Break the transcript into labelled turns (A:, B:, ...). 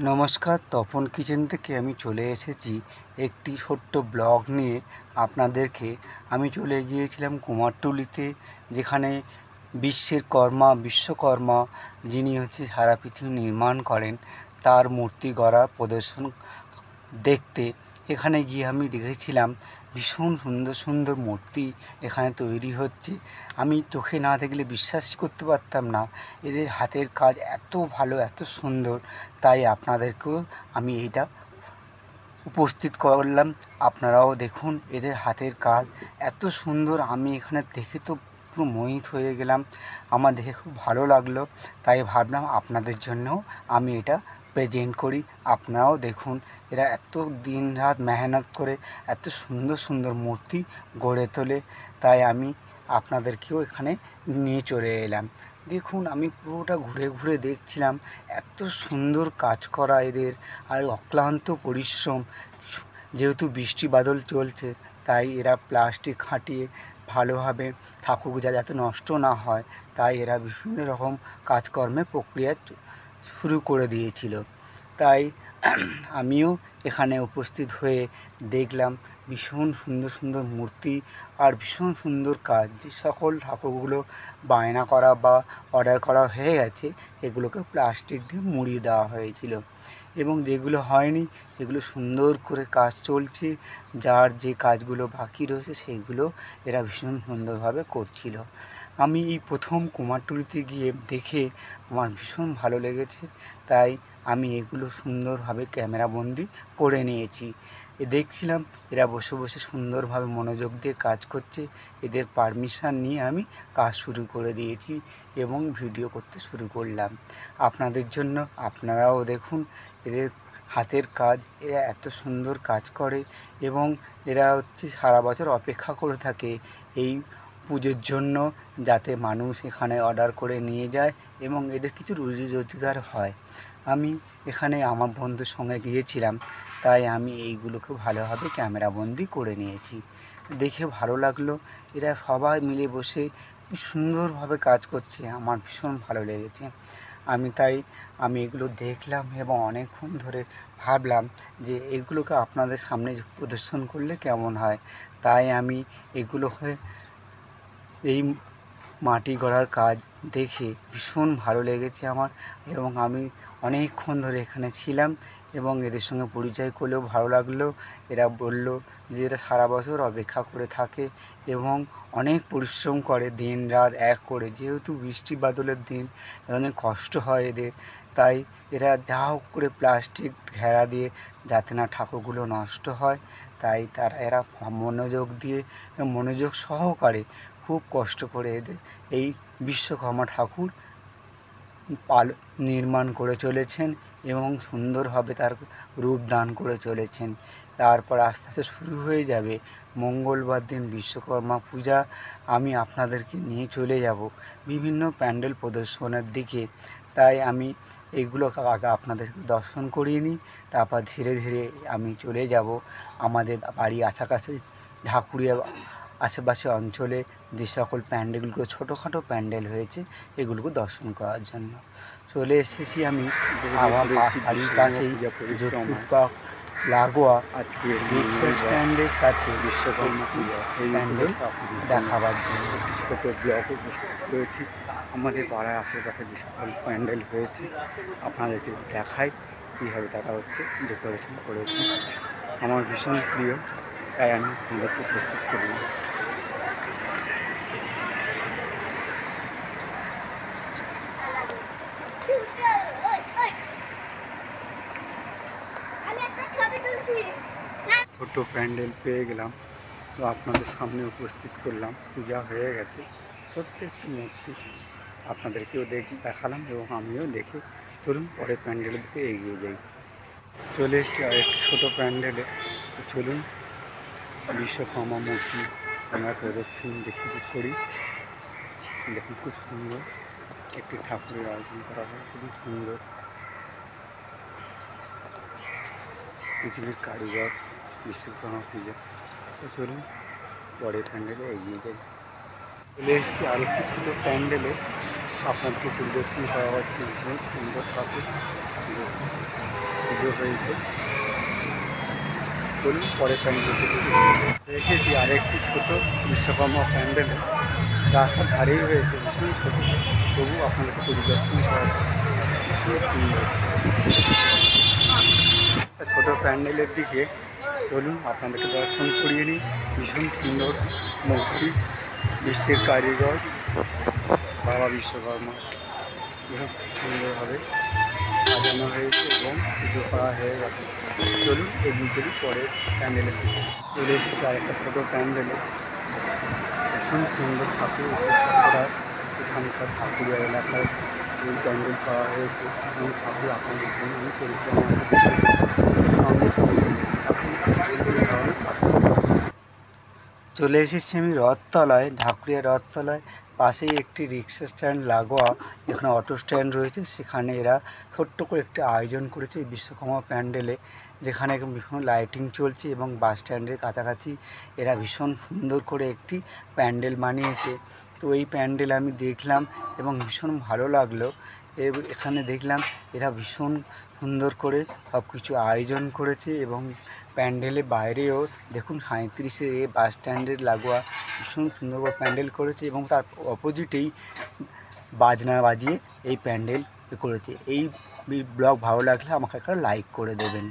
A: নমস্কার, তপন কিচেন থেকে আমি চলে এসেছি একটি ছোট্ট ব্লগ নিয়ে আপনাদেরকে। আমি চলে গিয়েছিলাম কুমারটুলিতে, যেখানে বিশ্বকর্মা যিনি সারা পৃথিবী নির্মাণ করেন তার মূর্তি গড়া প্রদর্শন দেখতে। এখানে গিয়ে আমি দেখেছিলাম ভীষণ সুন্দর সুন্দর মূর্তি এখানে তৈরি হচ্ছে। আমি চোখে না দেখলে বিশ্বাস করতে পারতাম না, এদের হাতের কাজ এত ভালো, এত সুন্দর। তাই আপনাদেরকেও আমি এইটা উপস্থিত করলাম। আপনারাও দেখুন এদের হাতের কাজ এত সুন্দর। আমি এখানে দেখে তো পুরো মোহিত হয়ে গেলাম, আমার দেখে খুব ভালো লাগলো। তাই ভাবলাম আপনাদের জন্যও আমি এটা প্রেজেন্ট করি। আপনারাও দেখুন, এরা এত দিন রাত মেহনত করে এত সুন্দর সুন্দর মূর্তি গড়ে তোলে। তাই আমি আপনাদেরকেও এখানে নিয়ে চলে এলাম। দেখুন, আমি পুরোটা ঘুরে ঘুরে দেখছিলাম এত সুন্দর কাজ করা এদের, আর অক্লান্ত পরিশ্রম। যেহেতু বৃষ্টি বাদল চলছে, তাই এরা প্লাস্টিক খাটিয়ে ভালোভাবে ঠাকুর যাতে নষ্ট না হয়, তাই এরা বিভিন্ন রকম কাজকর্মে প্রক্রিয়া শুরু করে দিয়েছিল। তাই আমিও এখানে উপস্থিত হয়ে দেখলাম ভীষণ সুন্দর সুন্দর মূর্তি আর ভীষণ সুন্দর কাজ। যে সকল ঠাকুরগুলো বায়না করা বা অর্ডার করা হয়ে গেছে, এগুলোকে প্লাস্টিক দিয়ে মুড়িয়ে দেওয়া হয়েছিল, এবং যেগুলো হয়নি এগুলো সুন্দর করে কাজ চলছে। যার যে কাজগুলো বাকি রয়েছে সেইগুলো এরা ভীষণ সুন্দরভাবে করছিল। আমি এই প্রথম কুমারটুলিতে গিয়ে দেখে আমার ভীষণ ভালো লেগেছে, তাই আমি এগুলো সুন্দরভাবে ক্যামেরাবন্দি করে নিয়েছি। দেখছিলাম এরা বসে বসে সুন্দরভাবে মনোযোগ দিয়ে কাজ করছে। এদের পারমিশন নিয়ে আমি কাজ শুরু করে দিয়েছি এবং ভিডিও করতে শুরু করলাম আপনাদের জন্য। আপনারাও দেখুন এদের হাতের কাজ, এরা এত সুন্দর কাজ করে, এবং এরা সারা বছর অপেক্ষা করে থাকে এই পুজোর জন্য, যাতে মানুষ এখানে অর্ডার করে নিয়ে যায় এবং এদের কিছু রুজি রোজগার হয়। আমি এখানে আমার বন্ধুর সঙ্গে গিয়েছিলাম, তাই আমি এইগুলোকে ভালোভাবে ক্যামেরাবন্দি করে নিয়েছি। দেখে ভালো লাগলো, এরা সবাই মিলে বসে কি সুন্দরভাবে কাজ করছে, আমার ভীষণ ভালো লেগেছে। আমি এগুলো দেখলাম এবং অনেকক্ষণ ধরে ভাবলাম যে এগুলোকে আপনাদের সামনে প্রদর্শন করলে কেমন হয়। তাই আমি এগুলোকে, এই মাটি গড়ার কাজ দেখে ভীষণ ভালো লেগেছে আমার, এবং আমি অনেকক্ষণ ধরে এখানে ছিলাম এবং এদের সঙ্গে পরিচয় করলেও ভালো লাগলো। এরা বলল যে এরা সারা বছর অপেক্ষা করে থাকে এবং অনেক পরিশ্রম করে, দিন রাত এক করে। যেহেতু বৃষ্টি বাদলের দিন, অনেক কষ্ট হয় এদের, তাই এরা যা হোক করে প্লাস্টিক ঘেরা দিয়ে যাতে না ঠাকুরগুলো নষ্ট হয়, তাই এরা মনোযোগ সহকারে খুব কষ্ট করে এদের এই বিশ্বকর্মা ঠাকুর নির্মাণ করে চলেছেন এবং সুন্দরভাবে তার রূপ দান করে চলেছেন। তারপর আস্তে আস্তে শুরু হয়ে যাবে মঙ্গলবার দিন বিশ্বকর্মা পূজা। আমি আপনাদেরকে নিয়ে চলে যাব বিভিন্ন প্যান্ডেল প্রদর্শনের দিকে। তাই আমি এইগুলোকে আগে আপনাদেরকে দর্শন করিয়ে নিই, তারপর ধীরে ধীরে আমি চলে যাব আমাদের বাড়ি কাছাকাছি ঢাকুরিয়া আশেপাশে অঞ্চলে যে সকল প্যান্ডেলগুলো ছোটোখাটো প্যান্ডেল হয়েছে, এগুলোকে দর্শন করার জন্য চলে এসেছি। আমি আমার বাড়ির কাছেই যোধপুর লাগোয়া রিক্সা স্ট্যান্ডের কাছে বিশ্বকর্মা প্যান্ডেল দেখাবার জন্য ছোটো ব্লগ রয়েছি। আমাদের পাড়ার আশেপাশে যে সকল প্যান্ডেল হয়েছে আপনাদেরকে দেখাই কীভাবে তারা ডেকোরেশন করেছে। আমার ভীষণ প্রিয়, তাই আমি আপনাদেরকে প্রস্তুত করলাম। ছোটো প্যান্ডেল পেয়ে গেলাম, তো আপনাদের সামনে উপস্থিত করলাম। পূজা হয়ে গেছে, প্রত্যেকটি মূর্তি আপনাদেরকেও দেখালাম এবং আমিও দেখে চলুন পরে প্যান্ডেলের দিকে এগিয়ে যাই। চলে এসছি আরেকটি ছোটো প্যান্ডেলে। চলুন বিশ্বকর্মা মূর্তি আমরা প্রদর্শন দেখি করি। দেখুন খুব সুন্দর একটি ঠাকুরের আয়োজন করা হয়, খুবই সুন্দর। পৃথিবীর কারিগর বিশ্বকর্মা পূজা। তো চলুন পরের প্যান্ডেলে এগিয়ে যাই। চলে এসেছি আরেকটি ছোটো প্যান্ডেলে, আপনাদেরকে পরিদর্শন করা হচ্ছে। ভীষণ সুন্দর ঠাকুর। পুজো হয়েছে। চলুন পরের প্যান্ডেলটি এসেছি আরেকটি ছোট বিশ্বকর্মা প্যান্ডেলে, রাস্তার ধারেই হয়েছে, ভীষণ ছোট, তবু আপনাদেরকে পরিদর্শন করা ভীষণ সুন্দর। ছোট প্যান্ডেলের দিকে চলুন আপনাদেরকে দর্শন করিয়ে নিই। ভীষণ সুন্দর মূর্তি, বিশ্বের কারিগর বাবা বিশ্বকর্মা, ভীষণ সুন্দরভাবে সাজানো হয়েছে এবং পুজো করা হয়ে গেছে। চলুন এগিয়ে চলি পরের প্যান্ডেলে চলে এসেছি আরেকটা ছোটো প্যান্ডেলে। ভীষণ সুন্দর ঠাকুর করা, এখানকার ঠাকুরিয়া এলাকায় এই প্যান্ডেল করা হয়েছে এবং ঠাকুর আপনাদের জন্য আমি পরিক্রমা চলে এসেছি আমি রথতলায়, ঢাকুরিয়া রথতলায়। পাশেই একটি রিক্সা স্ট্যান্ড লাগোয়া, এখানে অটো স্ট্যান্ড রয়েছে, সেখানে এরা ছোট্ট করে একটি আয়োজন করেছে বিশ্বকর্মা প্যান্ডেলে, যেখানে ভীষণ লাইটিং চলছে এবং বাস স্ট্যান্ডের কাছাকাছি এরা ভীষণ সুন্দর করে একটি প্যান্ডেল বানিয়েছে। তো এই প্যান্ডেল আমি দেখলাম এবং ভীষণ ভালো লাগলো। এখানে দেখলাম এরা ভীষণ সুন্দর করে সব কিছু আয়োজন করেছে এবং প্যান্ডেলের বাইরেও দেখুন 37-এ বাস স্ট্যান্ডের লাগোয়া ভীষণ সুন্দর করে প্যান্ডেল করেছে এবং তার অপোজিটেই বাজনা বাজিয়ে এই প্যান্ডেল করেছে। এই ব্লগ ভালো লাগলে আমাকে একটা লাইক করে দেবেন।